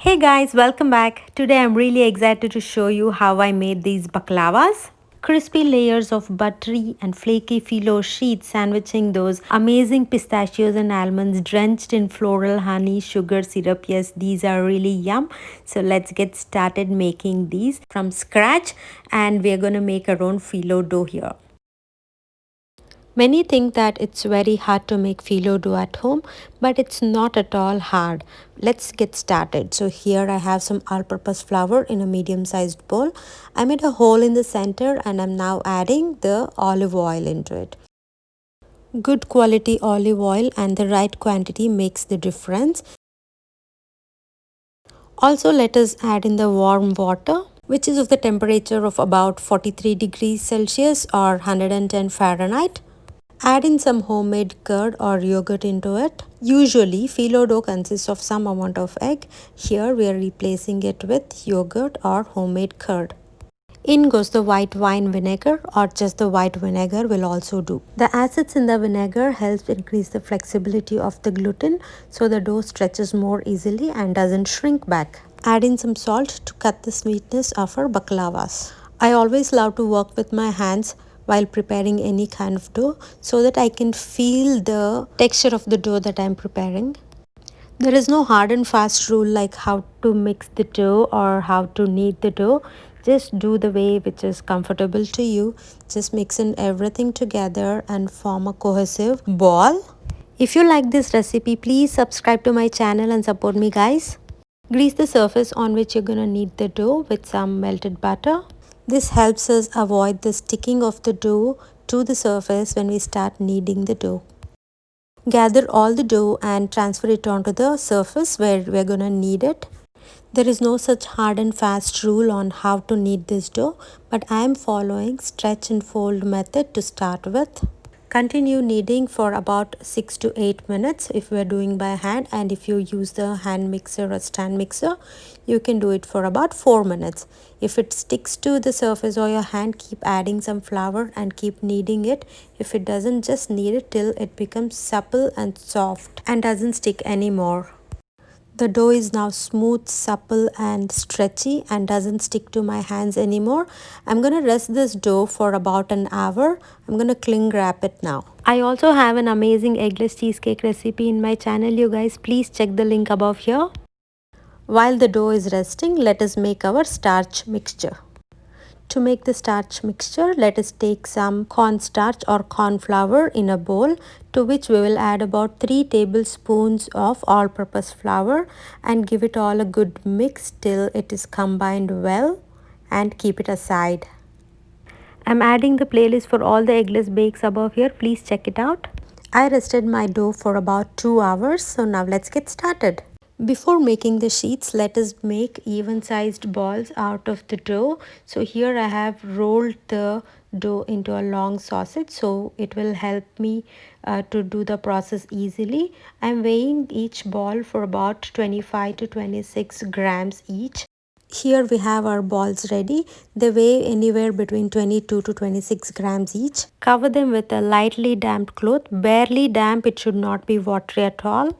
Hey guys, welcome back. Today I'm really excited to show you how I made these baklavas. Crispy layers of buttery and flaky phyllo sheets sandwiching those amazing pistachios and almonds drenched in floral honey sugar syrup. Yes, these are really yum. So let's get started making these from scratch, and we're going to make our own phyllo dough here. Many think that it's very hard to make phyllo dough at home, but it's not at all hard. Let's get started. So here I have some all-purpose flour in a medium-sized bowl. I made a hole in the center and I'm now adding the olive oil into it. Good quality olive oil and the right quantity makes the difference. Also, let us add in the warm water, which is of the temperature of about 43 degrees Celsius or 110 Fahrenheit. Add in some homemade curd or yogurt into it. Usually, phyllo dough consists of some amount of egg. Here, we are replacing it with yogurt or homemade curd. In goes the white wine vinegar, or just the white vinegar will also do. The acids in the vinegar helps increase the flexibility of the gluten so the dough stretches more easily and doesn't shrink back. Add in some salt to cut the sweetness of our baklavas. I always love to work with my hands while preparing any kind of dough so that I can feel the texture of the dough that I'm preparing. There is no hard and fast rule like how to mix the dough or how to knead the dough. Just do the way which is comfortable to you. Just mix in everything together and form a cohesive ball. If you like this recipe, please subscribe to my channel and support me, guys. Grease the surface on which you're going to knead the dough with some melted butter. This helps us avoid the sticking of the dough to the surface when we start kneading the dough. Gather all the dough and transfer it onto the surface where we're going to knead it. There is no such hard and fast rule on how to knead this dough, but I am following stretch and fold method to start with. Continue kneading for about 6 to 8 minutes if we are doing by hand, and if you use the hand mixer or stand mixer, you can do it for about 4 minutes. If it sticks to the surface or your hand, keep adding some flour and keep kneading it. If it doesn't, just knead it till it becomes supple and soft and doesn't stick anymore. The dough is now smooth, supple and stretchy and doesn't stick to my hands anymore. I'm going to rest this dough for about an hour. I'm going to cling wrap it now. I also have an amazing eggless cheesecake recipe in my channel, you guys. Please check the link above here. While the dough is resting, let us make our starch mixture. To make the starch mixture, let us take some cornstarch or corn flour in a bowl, to which we will add about 3 tablespoons of all-purpose flour and give it all a good mix till it is combined well and keep it aside. I'm adding the playlist for all the eggless bakes above here. Please check it out. I rested my dough for about 2 hours, so now let's get started. Before making the sheets, let us make even sized balls out of the dough. So here I have rolled the dough into a long sausage, so it will help me to do the process easily. I'm weighing each ball for about 25 to 26 grams each. Here we have our balls ready. They weigh anywhere between 22 to 26 grams each. Cover them with a lightly damp cloth. Barely damp, it should not be watery at all.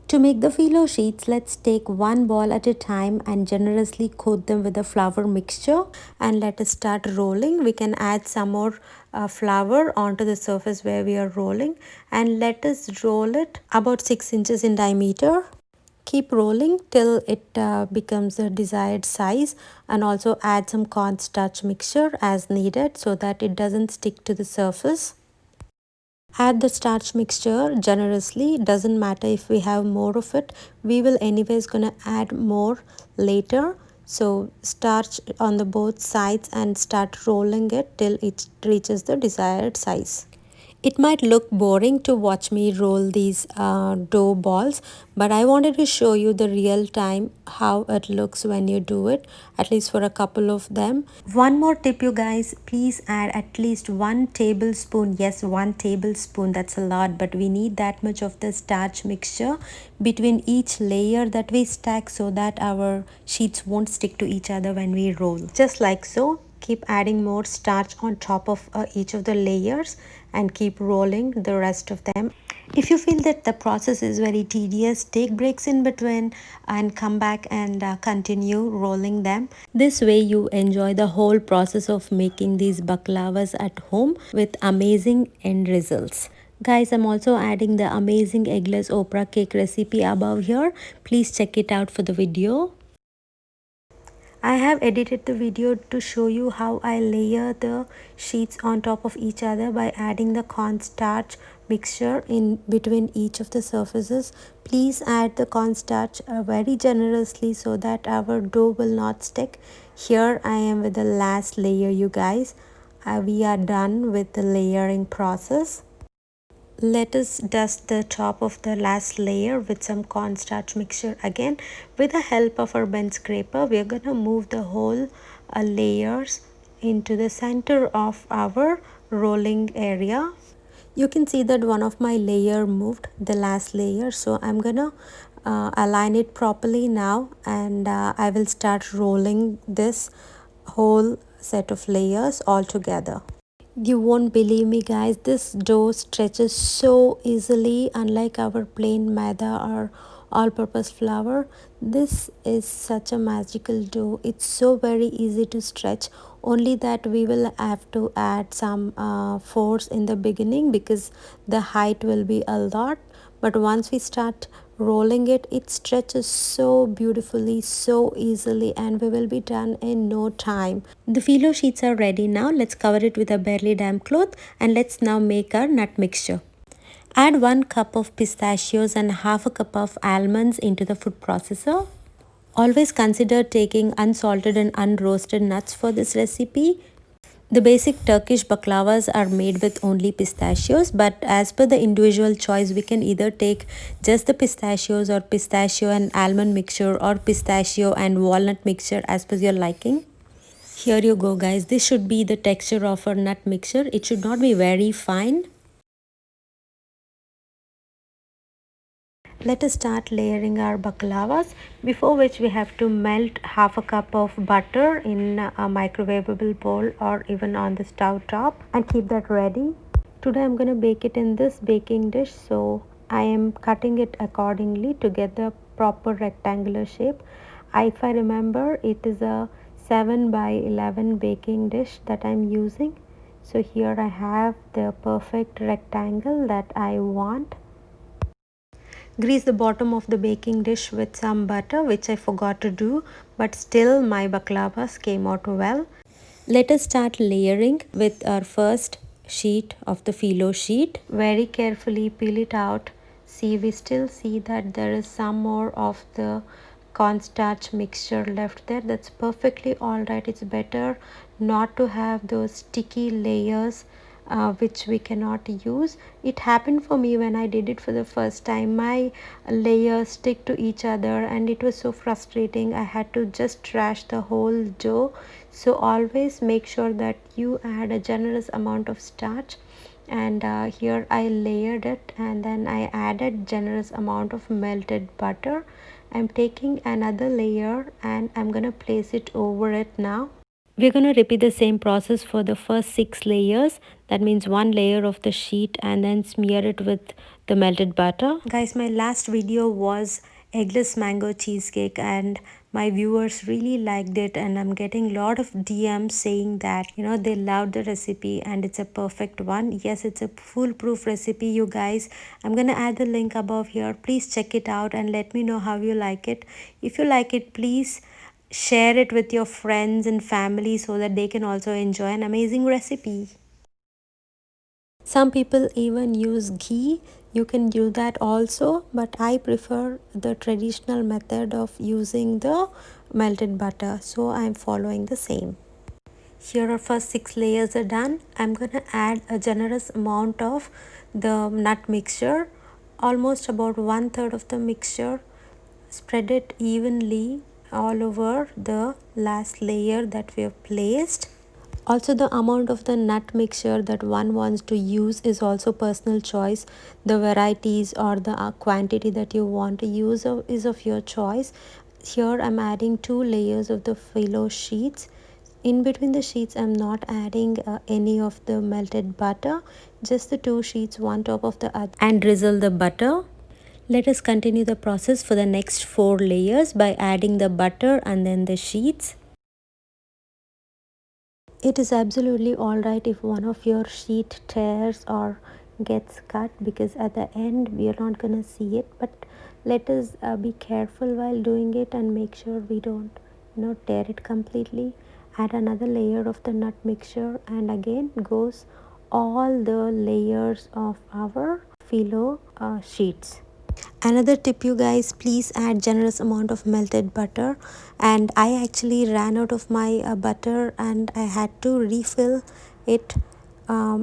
To make the phyllo sheets, let's take one ball at a time and generously coat them with the flour mixture, and let us start rolling. We can add some more flour onto the surface where we are rolling, and let us roll it about 6 inches in diameter. Keep rolling till it becomes the desired size, and also add some cornstarch mixture as needed so that it doesn't stick to the surface. Add the starch mixture generously. Doesn't matter if we have more of it, we will anyways gonna add more later. So starch on the both sides and start rolling it till it reaches the desired size. It might look boring to watch me roll these dough balls, but I wanted to show you the real time how it looks when you do it, at least for a couple of them. One more tip, you guys, please add at least 1 tablespoon. Yes, 1 tablespoon, that's a lot, but we need that much of the starch mixture between each layer that we stack so that our sheets won't stick to each other when we roll. Just like so. Keep adding more starch on top of each of the layers and keep rolling the rest of them. If you feel that the process is very tedious, take breaks in between and come back and continue rolling them. This way you enjoy the whole process of making these baklavas at home with amazing end results. Guys, I'm also adding the amazing eggless opera cake recipe above here. Please check it out for the video. I have edited the video to show you how I layer the sheets on top of each other by adding the cornstarch mixture in between each of the surfaces. Please add the cornstarch very generously so that our dough will not stick. Here I am with the last layer, you guys. We are done with the layering process. Let us dust the top of the last layer with some cornstarch mixture again. With the help of our bend scraper, we are going to move the whole layers into the center of our rolling area. You can see that one of my layer moved, the last layer, so I'm gonna align it properly now, and I will start rolling this whole set of layers all together. You won't believe me, guys, this dough stretches so easily, unlike our plain maida or all-purpose flour. This is such a magical dough. It's so very easy to stretch, only that we will have to add some force in the beginning because the height will be a lot, but once we start rolling it, it stretches so beautifully, so easily, and we will be done in no time. The phyllo sheets are ready now. Let's cover it with a barely damp cloth, and let's now make our nut mixture. Add 1 cup of pistachios and half a cup of almonds into the food processor. Always consider taking unsalted and unroasted nuts for this recipe. The basic Turkish baklavas are made with only pistachios, but as per the individual choice, we can either take just the pistachios or pistachio and almond mixture or pistachio and walnut mixture as per your liking. Here you go, guys. This should be the texture of our nut mixture. It should not be very fine. Let us start layering our baklavas, before which we have to melt half a cup of butter in a microwavable bowl or even on the stove top and keep that ready. Today I'm going to bake it in this baking dish, so I am cutting it accordingly to get the proper rectangular shape. If I remember, it is a 7 by 11 baking dish that I'm using. So here I have the perfect rectangle that I want. Grease the bottom of the baking dish with some butter, which I forgot to do, but still my baklavas came out well. Let us start layering with our first sheet of the phyllo sheet. Very carefully peel it out. See, we still see that there is some more of the cornstarch mixture left there. That's perfectly alright. It's better not to have those sticky layers which we cannot use. It happened for me when I did it for the first time. My layers stick to each other and it was so frustrating. I had to just trash the whole dough. So always make sure that you add a generous amount of starch, and here I layered it and then I added generous amount of melted butter. I'm taking another layer and I'm gonna place it over it now. We're going to repeat the same process for the first 6 layers. That means 1 layer of the sheet and then smear it with the melted butter. Guys, my last video was eggless mango cheesecake and my viewers really liked it, and I'm getting a lot of DMs saying that they loved the recipe and it's a perfect one. Yes, it's a foolproof recipe, you guys. I'm gonna add the link above here. Please check it out and let me know how you like it. If you like it, please share it with your friends and family so that they can also enjoy an amazing recipe. Some people even use ghee. You can do that also, but I prefer the traditional method of using the melted butter, so I'm following the same. Here our first 6 layers are done. I'm gonna add a generous amount of the nut mixture, almost about 1/3 of the mixture. Spread it evenly all over the last layer that we have placed. Also, the amount of the nut mixture that one wants to use is also personal choice. The varieties or the quantity that you want to use is of your choice. Here I'm adding 2 layers of the phyllo sheets. In between the sheets, I'm not adding any of the melted butter, just the two sheets, one top of the other, and drizzle the butter. Let us continue the process for the next 4 layers by adding the butter and then the sheets. It is absolutely alright if one of your sheet tears or gets cut, because at the end we are not gonna see it, but let us be careful while doing it and make sure we don't tear it completely. Add another layer of the nut mixture, and again goes all the layers of our phyllo sheets. Another tip, you guys, please add generous amount of melted butter. And I actually ran out of my butter and I had to refill it,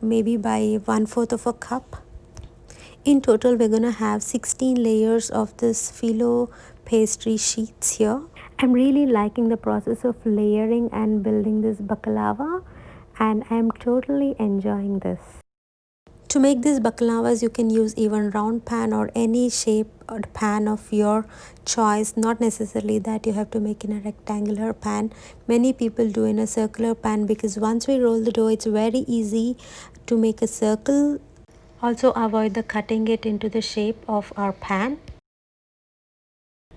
maybe by 1/4 of a cup. In total, we're gonna have 16 layers of this phyllo pastry sheets here. I'm really liking the process of layering and building this baklava, and I'm totally enjoying this. To make these baklavas, you can use even round pan or any shape or pan of your choice. Not necessarily that you have to make in a rectangular pan. Many people do in a circular pan, because once we roll the dough, it's very easy to make a circle. Also avoid the cutting it into the shape of our pan.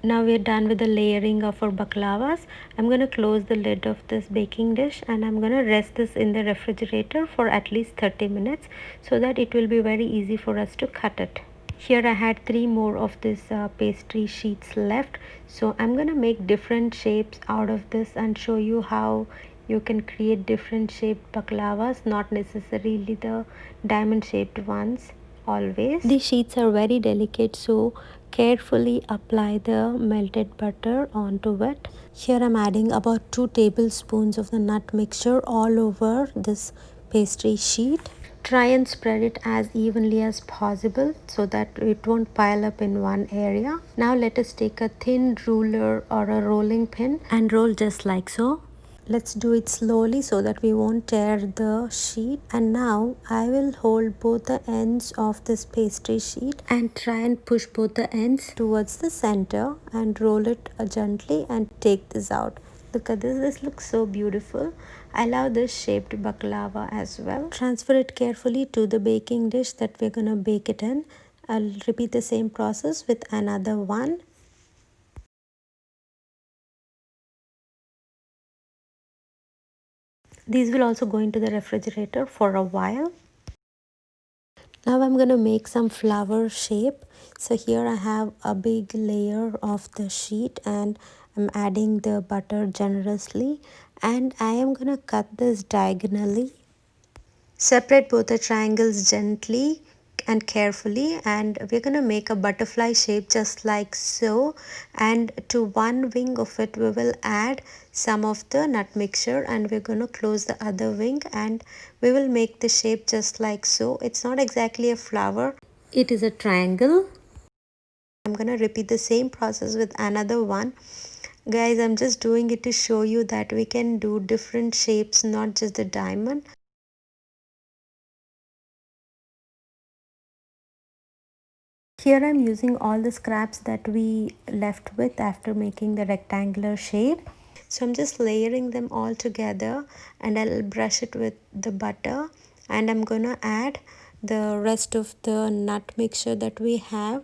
Now we're done with the layering of our baklavas. I'm going to close the lid of this baking dish, and I'm going to rest this in the refrigerator for at least 30 minutes so that it will be very easy for us to cut it. Here I had 3 more of this pastry sheets left, so I'm going to make different shapes out of this and show you how you can create different shaped baklavas, not necessarily the diamond shaped ones always. These sheets are very delicate, so carefully apply the melted butter onto it. Here I'm adding about 2 tablespoons of the nut mixture all over this pastry sheet. Try and spread it as evenly as possible so that it won't pile up in one area. Now let us take a thin ruler or a rolling pin and roll just like so. Let's do it slowly so that we won't tear the sheet. And now I will hold both the ends of this pastry sheet and try and push both the ends towards the center and roll it gently and take this out. Look at this. This looks so beautiful. I love this shaped baklava as well. Transfer it carefully to the baking dish that we're gonna bake it in. I'll repeat the same process with another one. These will also go into the refrigerator for a while. Now I'm going to make some flower shape. So here I have a big layer of the sheet, and I'm adding the butter generously, and I am going to cut this diagonally. Separate both the triangles gently and carefully, and we're going to make a butterfly shape just like so, and to one wing of it we will add some of the nut mixture, and we're going to close the other wing and we will make the shape just like so. It's not exactly a flower, it is a triangle. I'm going to repeat the same process with another one. Guys, I'm just doing it to show you that we can do different shapes, not just the diamond. Here I'm using all the scraps that we left with after making the rectangular shape. So I'm just layering them all together, and I'll brush it with the butter, and I'm gonna add the rest of the nut mixture that we have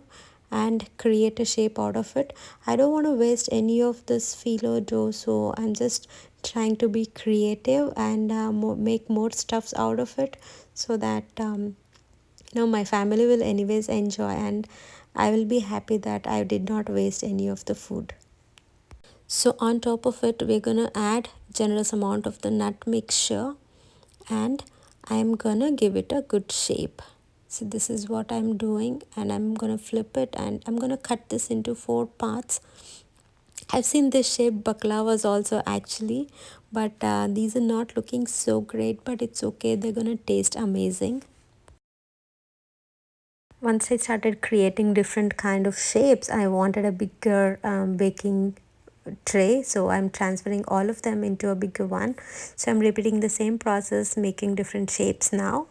and create a shape out of it. I don't want to waste any of this phyllo dough, so I'm just trying to be creative and make more stuffs out of it so that my family will anyways enjoy, and I will be happy that I did not waste any of the food. So on top of it we're gonna add generous amount of the nut mixture, and I'm gonna give it a good shape. So this is what I'm doing, and I'm gonna flip it and I'm gonna cut this into 4 parts. I've seen this shaped baklavas also actually, but these are not looking so great, but it's okay, they're gonna taste amazing. Once I started creating different kind of shapes, I wanted a bigger baking tray, so I'm transferring all of them into a bigger one. So I'm repeating the same process, making different shapes now.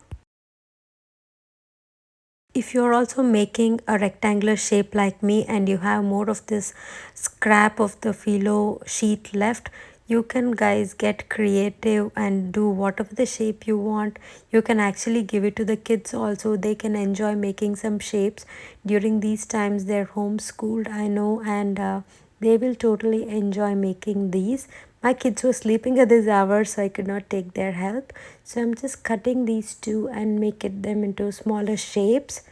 If you're also making a rectangular shape like me and you have more of this scrap of the phyllo sheet left, You can guys get creative and do whatever the shape you want. You can actually give it to the kids also. They can enjoy making some shapes during these times. They're homeschooled, I know, and they will totally enjoy making these. My kids were sleeping at this hour, so I could not take their help. So I'm just cutting these two and make them into smaller shapes,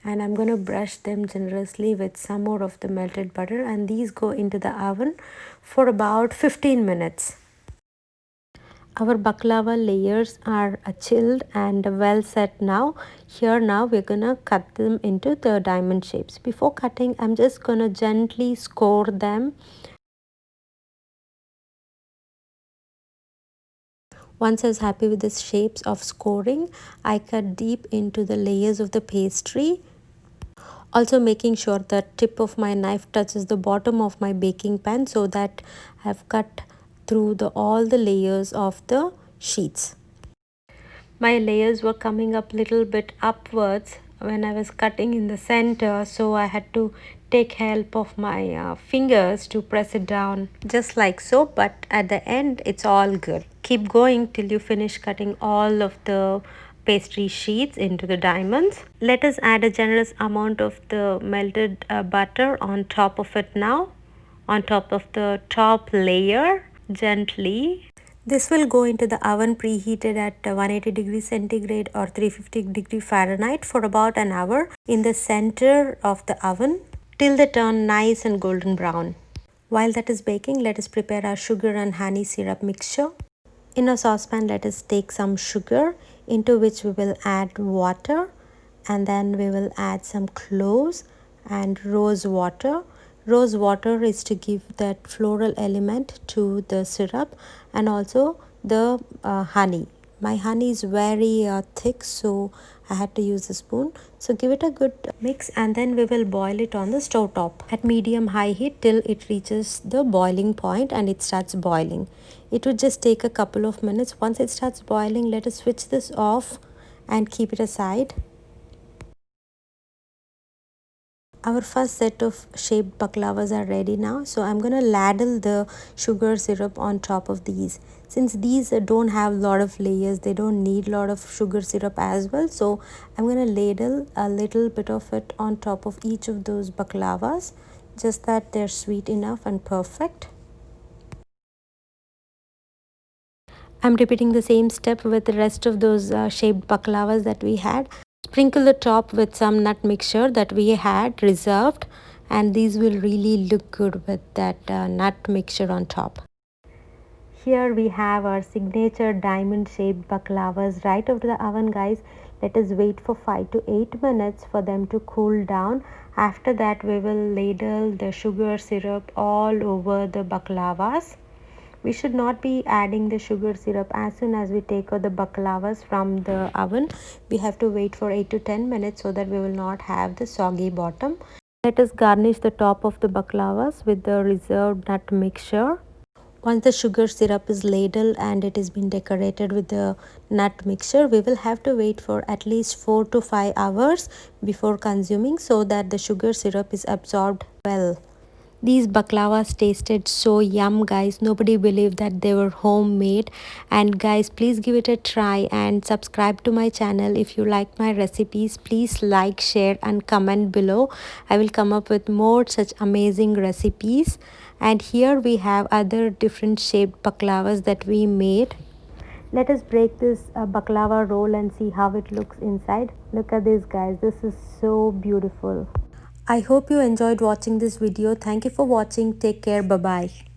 and I'm going to brush them generously with some more of the melted butter, and these go into the oven for about 15 minutes. Our baklava layers are chilled and well set now. Here now we're gonna cut them into the diamond shapes. Before cutting, I'm just gonna gently score them. Once I was happy with the shapes of scoring, I cut deep into the layers of the pastry, also making sure the tip of my knife touches the bottom of my baking pan so that I've cut through all the layers of the sheets. My layers were coming up little bit upwards when I was cutting in the center, so I had to take help of my fingers to press it down just like so, but at the end it's all good. Keep going till you finish cutting all of the pastry sheets into the diamonds. Let us add a generous amount of the melted butter on top of it now, on top of the top layer, gently. This will go into the oven preheated at 180 degrees centigrade or 350 degree Fahrenheit for about an hour in the center of the oven till they turn nice and golden brown. While that is baking, let us prepare our sugar and honey syrup mixture. In a saucepan, let us take some sugar into which we will add water, and then we will add some cloves and rose water. Rose water is to give that floral element to the syrup, and also the honey. My honey is very thick, so I had to use a spoon. So give it a good mix, and then we will boil it on the stove top at medium high heat till it reaches the boiling point and it starts boiling. It would just take a couple of minutes. Once it starts boiling, let us switch this off and keep it aside. Our first set of shaped baklavas are ready now, so I'm going to ladle the sugar syrup on top of these. Since these don't have a lot of layers, they don't need a lot of sugar syrup as well, so I'm going to ladle a little bit of it on top of each of those baklavas, just that they're sweet enough and perfect. I'm repeating the same step with the rest of those shaped baklavas that we had. Sprinkle the top with some nut mixture that we had reserved, and these will really look good with that nut mixture on top. Here we have our signature diamond shaped baklavas right out of the oven, guys. Let us wait for 5 to 8 minutes for them to cool down. After that, we will ladle the sugar syrup all over the baklavas. We should not be adding the sugar syrup as soon as we take out the baklavas from the oven. We have to wait for 8 to 10 minutes so that we will not have the soggy bottom. Let us garnish the top of the baklavas with the reserved nut mixture. Once the sugar syrup is ladled and it has been decorated with the nut mixture, we will have to wait for at least 4 to 5 hours before consuming so that the sugar syrup is absorbed well. These baklavas tasted so yum, guys. Nobody believed that they were homemade. And guys, please give it a try and subscribe to my channel. If you like my recipes, please like, share and comment below. I will come up with more such amazing recipes. And here we have other different shaped baklavas that we made. Let us break this baklava roll and see how it looks inside. Look at this, guys. This is so beautiful. I hope you enjoyed watching this video. Thank you for watching. Take care. Bye bye.